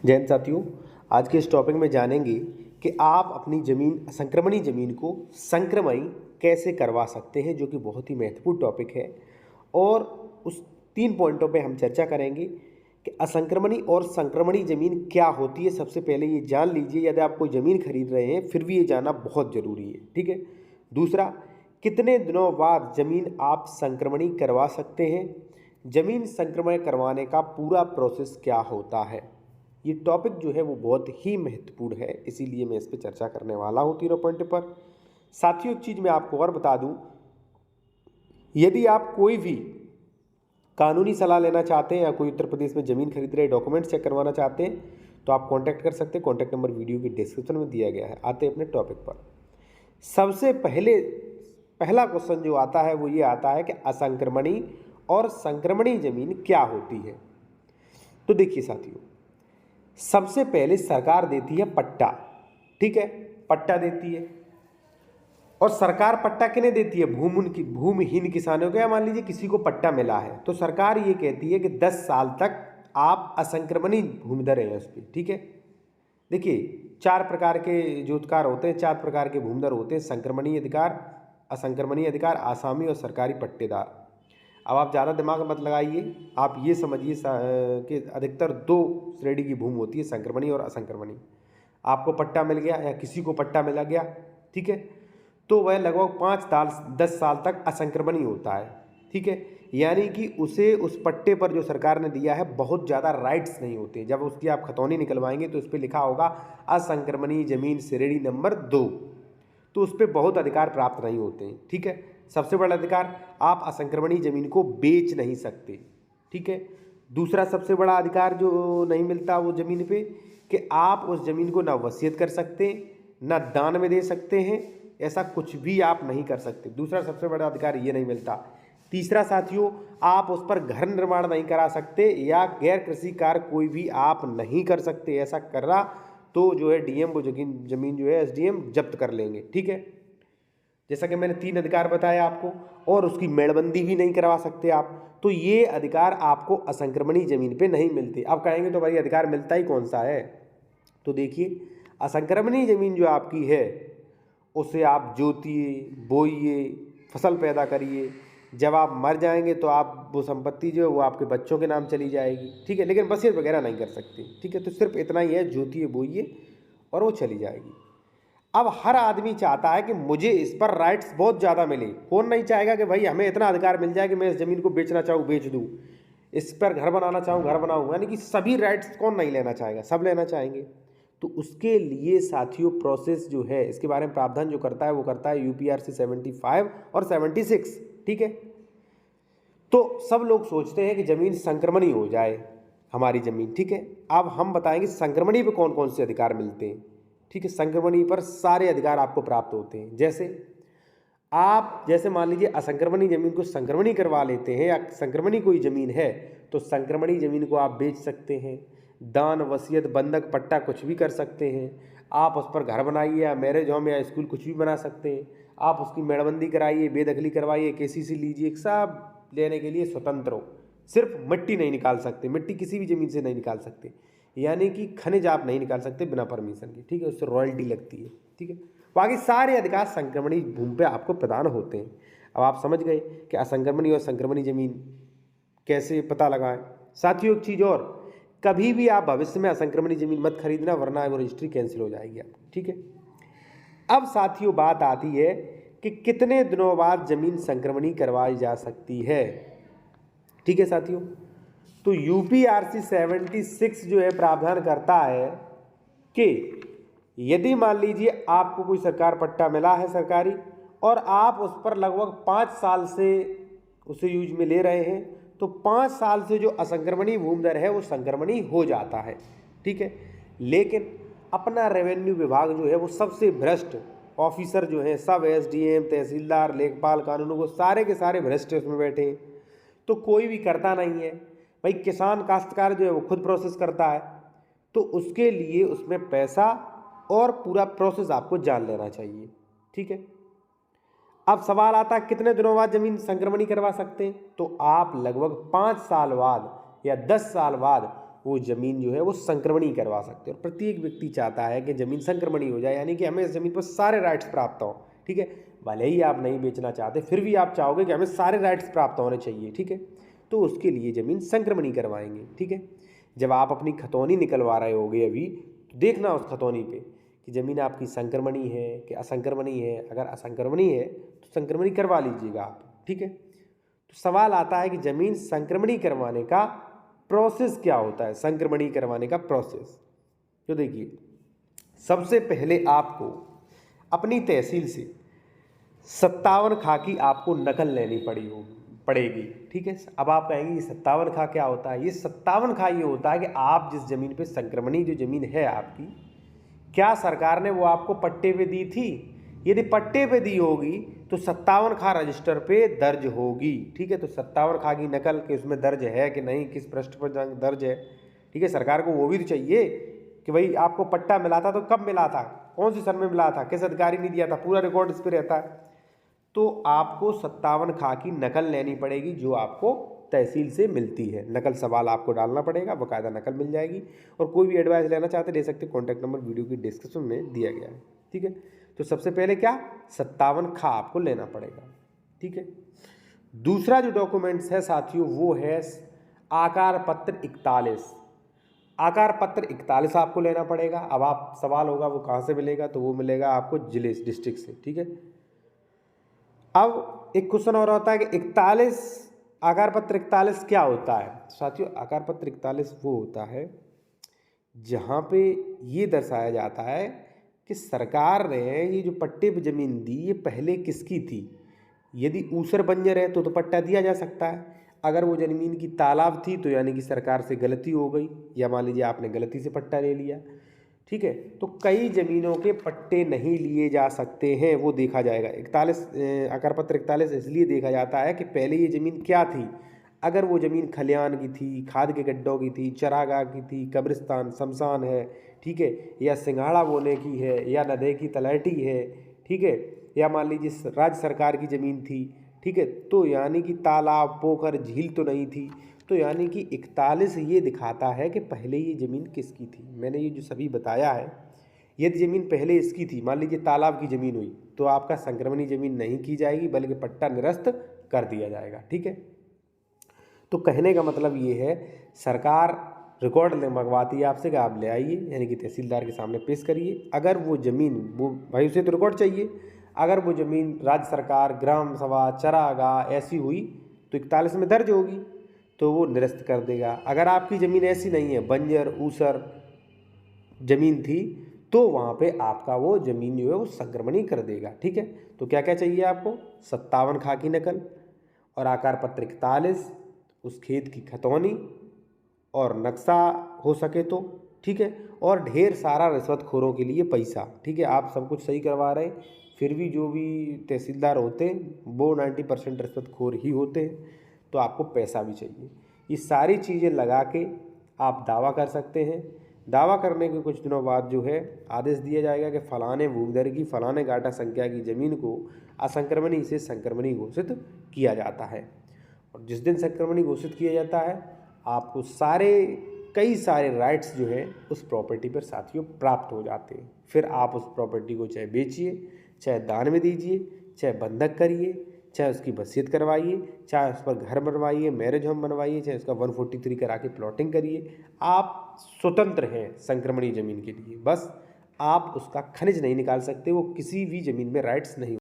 जय हिंद साथियों, आज के इस टॉपिक में जानेंगे कि आप अपनी ज़मीन असंक्रमणी ज़मीन को संक्रमणी कैसे करवा सकते हैं, जो कि बहुत ही महत्वपूर्ण टॉपिक है। और उस 3 पॉइंटों पे हम चर्चा करेंगे कि असंक्रमणी और संक्रमणी ज़मीन क्या होती है। सबसे पहले ये जान लीजिए, यदि आप कोई ज़मीन खरीद रहे हैं फिर भी ये जानना बहुत ज़रूरी है, ठीक है। दूसरा, कितने दिनों बाद ज़मीन आप संक्रमणी करवा सकते हैं, ज़मीन संक्रमण करवाने का पूरा प्रोसेस क्या होता है। ये टॉपिक जो है वो बहुत ही महत्वपूर्ण है, इसीलिए मैं इस पर चर्चा करने वाला हूँ तीनों पॉइंट पर। साथियों, एक चीज़ मैं आपको और बता दूँ, यदि आप कोई भी कानूनी सलाह लेना चाहते हैं या कोई उत्तर प्रदेश में ज़मीन खरीद रहे डॉक्यूमेंट चेक करवाना चाहते हैं तो आप कांटेक्ट कर सकते हैं। कांटेक्ट नंबर वीडियो की डिस्क्रिप्शन में दिया गया है। आते हैं अपने टॉपिक पर। सबसे पहला क्वेश्चन जो आता है वो ये आता है कि असंक्रमणी और संक्रमणी ज़मीन क्या होती है। तो देखिए साथियों, सबसे पहले सरकार देती है पट्टा, ठीक है, पट्टा देती है। और सरकार पट्टा किन्हें देती है? भूमिहीन किसानों को, या मान लीजिए किसी को पट्टा मिला है तो सरकार ये कहती है कि 10 साल तक आप असंक्रमणी भूमिधर हैं उस पर, ठीक है। देखिए, 4 प्रकार के जो अधिकार होते हैं, 4 प्रकार के भूमिधर होते हैं: संक्रमणी अधिकार, असंक्रमणी अधिकार, आसामी और सरकारी पट्टेदार। अब आप ज़्यादा दिमाग मत लगाइए, आप ये समझिए कि अधिकतर 2 श्रेणी की भूमि होती है, संक्रमणी और असंक्रमणी। आपको पट्टा मिल गया या किसी को पट्टा मिला गया, ठीक है, तो वह लगभग 5-10 साल तक असंक्रमणी होता है, ठीक है। यानी कि उसे उस पट्टे पर जो सरकार ने दिया है बहुत ज़्यादा राइट्स नहीं होते। जब उसकी आप खतौनी निकलवाएंगे तो उस पर लिखा होगा असंक्रमणी जमीन श्रेणी नंबर 2, तो उस पर बहुत अधिकार प्राप्त नहीं होते हैं, ठीक है। सबसे बड़ा अधिकार, आप असंक्रमणी जमीन को बेच नहीं सकते, ठीक है। दूसरा सबसे बड़ा अधिकार जो नहीं मिलता वो ज़मीन पे, कि आप उस ज़मीन को ना वसीयत कर सकते, ना दान में दे सकते हैं, ऐसा कुछ भी आप नहीं कर सकते। दूसरा सबसे बड़ा अधिकार ये नहीं मिलता। तीसरा साथियों, आप उस पर घर निर्माण नहीं करा सकते या गैर कृषि कार्य कोई भी आप नहीं कर सकते। ऐसा कर रहा तो जो है डीएम वो जमीन जो है एसडीएम जब्त कर लेंगे, ठीक है। जैसा कि मैंने 3 अधिकार बताया आपको, और उसकी मेड़बंदी भी नहीं करवा सकते आप। तो ये अधिकार आपको असंक्रमणी जमीन पे नहीं मिलते। अब कहेंगे तो भाई अधिकार मिलता ही कौन सा है, तो देखिए, असंक्रमणी जमीन जो आपकी है उसे आप जोतिए, बोइए, फसल पैदा करिए। जब आप मर जाएंगे तो आप वो संपत्ति जो है वो आपके बच्चों के नाम चली जाएगी, ठीक है, लेकिन वसीयत वगैरह नहीं कर सकते, ठीक है। तो सिर्फ इतना ही है, जोतिए बोइए और वो चली जाएगी। अब हर आदमी चाहता है कि मुझे इस पर राइट्स बहुत ज़्यादा मिले। कौन नहीं चाहेगा कि भाई हमें इतना अधिकार मिल जाए कि मैं इस ज़मीन को बेचना चाहूँ बेच दूँ, इस पर घर बनाना चाहूँ घर बनाऊँ। यानी कि सभी राइट्स कौन नहीं लेना चाहेगा, सब लेना चाहेंगे। तो उसके लिए साथियों प्रोसेस जो है, इसके बारे में प्रावधान जो करता है वो करता है यूपीआरसी 75 और 76, ठीक है। तो सब लोग सोचते हैं कि ज़मीन संक्रमणी हो जाए हमारी ज़मीन, ठीक है। अब हम बताएंगे संक्रमणी पे कौन कौन से अधिकार मिलते हैं, ठीक है। संक्रमणी पर सारे अधिकार आपको प्राप्त होते हैं। जैसे मान लीजिए असंक्रमणी जमीन को संक्रमणी करवा लेते हैं, या संक्रमणी कोई ज़मीन है तो संक्रमणी ज़मीन को आप बेच सकते हैं, दान, वसीयत, बंधक, पट्टा कुछ भी कर सकते हैं। आप उस पर घर बनाइए या मैरिज होम या स्कूल कुछ भी बना सकते हैं। आप उसकी मेड़बंदी कराइए, बेदखली करवाइए, केसीसी लीजिए, सब लेने के लिए स्वतंत्र हो। सिर्फ मिट्टी नहीं निकाल सकते, मिट्टी किसी भी ज़मीन से नहीं निकाल सकते, यानी कि खनिज आप नहीं निकाल सकते बिना परमिशन के, ठीक है, उससे रॉयल्टी लगती है, ठीक है। बाकी सारे अधिकार संक्रमणी भूमि पे आपको प्रदान होते हैं। अब आप समझ गए कि असंक्रमणी और संक्रमणी जमीन कैसे पता लगाएं। साथियों, एक चीज़ और, कभी भी आप भविष्य में असंक्रमणी जमीन मत खरीदना, वरना वो रजिस्ट्री कैंसिल हो जाएगी आपकी, ठीक है। अब साथियों बात आती है कि कितने दिनों बाद जमीन संक्रमणी करवाई जा सकती है, ठीक है साथियों। तो यूपीआरसी 76 जो है प्रावधान करता है कि यदि मान लीजिए आपको कोई सरकार पट्टा मिला है सरकारी, और आप उस पर लगभग 5 साल से उसे यूज में ले रहे हैं, तो 5 साल से जो असंक्रमणी भूमिधर है वो संक्रमणी हो जाता है, ठीक है। लेकिन अपना रेवेन्यू विभाग जो है वो सबसे भ्रष्ट ऑफिसर जो है, सब एसडीएम, तहसीलदार, लेखपाल, कानूनों को सारे के सारे भ्रष्ट उसमें बैठे हैं, तो कोई भी करता नहीं है। भाई किसान काश्तकार जो है वो खुद प्रोसेस करता है, तो उसके लिए उसमें पैसा और पूरा प्रोसेस आपको जान लेना चाहिए, ठीक है। अब सवाल आता है कितने दिनों बाद जमीन संक्रमणी करवा सकते हैं, तो आप लगभग 5 साल बाद या 10 साल बाद वो ज़मीन जो है वो संक्रमणी करवा सकते हैं। और प्रत्येक व्यक्ति चाहता है कि ज़मीन संक्रमणी हो जाए, यानी कि हमें इस ज़मीन पर सारे राइट्स प्राप्त हों। ठीक है, भले ही आप नहीं बेचना चाहते, फिर भी आप चाहोगे कि हमें सारे राइट्स प्राप्त होने चाहिए। ठीक है, तो उसके लिए ज़मीन संक्रमणी करवाएंगे। ठीक है, जब आप अपनी खतौनी निकलवा रहे होगे अभी, तो देखना उस खतौनी पे कि ज़मीन आपकी संक्रमणी है कि असंक्रमणी है। अगर असंक्रमणी है तो संक्रमणी करवा लीजिएगा आप। ठीक है, तो सवाल आता है कि ज़मीन संक्रमणी करवाने का प्रोसेस क्या होता है। संक्रमणी करवाने का प्रोसेस तो देखिए, सबसे पहले आपको अपनी तहसील से 57 खा की आपको नकल लेनी पड़ेगी। ठीक है, अब आप कहेंगे ये 57 खा क्या होता है। ये 57 खा ये होता है कि आप जिस ज़मीन पे संक्रमणी जो ज़मीन है आपकी, क्या सरकार ने वो आपको पट्टे पे दी थी। यदि पट्टे पे दी होगी तो 57 खा रजिस्टर पे दर्ज होगी। ठीक है, तो 57 खा की नकल के उसमें दर्ज है कि नहीं, किस पृष्ठ पर दर्ज है। ठीक है, सरकार को वो भी तो चाहिए कि भाई आपको पट्टा मिला था तो कब मिला था, कौन सी सन में मिला था, किस अधिकारी ने दिया था, पूरा रिकॉर्ड इस पर रहता है। तो आपको 57 खा की नकल लेनी पड़ेगी जो आपको तहसील से मिलती है। नकल सवाल आपको डालना पड़ेगा, बाकायदा नकल मिल जाएगी। और कोई भी एडवाइस लेना चाहते ले सकते, कॉन्टैक्ट नंबर वीडियो की डिस्क्रिप्शन में दिया गया है। ठीक है, तो सबसे पहले क्या 57 खा आपको लेना पड़ेगा। ठीक है, दूसरा जो डॉक्यूमेंट्स है साथियों वो है आकार पत्र 41। आकार पत्र 41 आपको लेना पड़ेगा। अब आप सवाल होगा वो कहाँ से मिलेगा, तो वो मिलेगा आपको जिले डिस्ट्रिक्ट से। ठीक है, अब एक क्वेश्चन और होता है कि 41 आकार पत्र 41 क्या होता है। साथियों, आकार पत्र 41 वो होता है जहाँ पे ये दर्शाया जाता है कि सरकार ने ये जो पट्टे पे ज़मीन दी ये पहले किसकी थी। यदि ऊसर बंजर है तो पट्टा दिया जा सकता है। अगर वो ज़मीन की तालाब थी तो यानी कि सरकार से गलती हो गई, या मान लीजिए आपने गलती से पट्टा ले लिया। ठीक है, तो कई ज़मीनों के पट्टे नहीं लिए जा सकते हैं, वो देखा जाएगा। 41 आकार पत्र 41 इसलिए देखा जाता है कि पहले ये ज़मीन क्या थी। अगर वो ज़मीन खलियान की थी, खाद के गड्ढों की थी, चरागाह की थी, कब्रिस्तान शमशान है, ठीक है, या सिंघाड़ा बोने की है, या नदे की तलहटी है, ठीक है, या मान लीजिए राज्य सरकार की ज़मीन थी। ठीक है, तो यानी कि तालाब पोखर झील तो नहीं थी। तो यानी कि 41 ये दिखाता है कि पहले ये ज़मीन किसकी थी। मैंने ये जो सभी बताया है, यदि ज़मीन पहले इसकी थी, मान लीजिए तालाब की ज़मीन हुई, तो आपका संक्रमणी ज़मीन नहीं की जाएगी बल्कि पट्टा निरस्त कर दिया जाएगा। ठीक है, तो कहने का मतलब ये है सरकार रिकॉर्ड मंगवाती है आपसे कि आप ले आइए, यानी कि तहसीलदार के सामने पेश करिए। अगर वो ज़मीन, वो भाई उसे तो रिकॉर्ड चाहिए, अगर वो ज़मीन राज्य सरकार ग्राम सभा चरागाह ऐसी हुई तो 41 में दर्ज होगी, तो वो निरस्त कर देगा। अगर आपकी ज़मीन ऐसी नहीं है, बंजर ऊसर ज़मीन थी, तो वहाँ पे आपका वो ज़मीन जो है वो संक्रमणी कर देगा। ठीक है, तो क्या क्या चाहिए आपको, 57 खा की नकल और आकार पत्र 41, उस खेत की खतौनी और नक्शा हो सके तो। ठीक है, और ढेर सारा रिश्वतखोरों के लिए पैसा। ठीक है, आप सब कुछ सही करवा रहे हैं, फिर भी जो भी तहसीलदार होते हैं वो 90% रिश्वतखोर ही होते हैं, तो आपको पैसा भी चाहिए। ये सारी चीज़ें लगा के आप दावा कर सकते हैं। दावा करने के कुछ दिनों बाद जो है आदेश दिया जाएगा कि फलाने भूमिधर की फलाने गाटा संख्या की ज़मीन को असंक्रमणी से संक्रमणी घोषित किया जाता है। और जिस दिन संक्रमणी घोषित किया जाता है आपको कई सारे राइट्स जो है उस प्रॉपर्टी पर साथियों प्राप्त हो जाते हैं। फिर आप उस प्रॉपर्टी को चाहे बेचिए, चाहे दान में दीजिए, चाहे बंधक करिए, चाहे उसकी वसीयत करवाइए, चाहे उस पर घर बनवाइए, मैरिज होम बनवाइए, चाहे उसका 143 करा के प्लॉटिंग करिए। आप स्वतंत्र हैं संक्रमणी ज़मीन के लिए, बस आप उसका खनिज नहीं निकाल सकते, वो किसी भी ज़मीन में राइट्स नहीं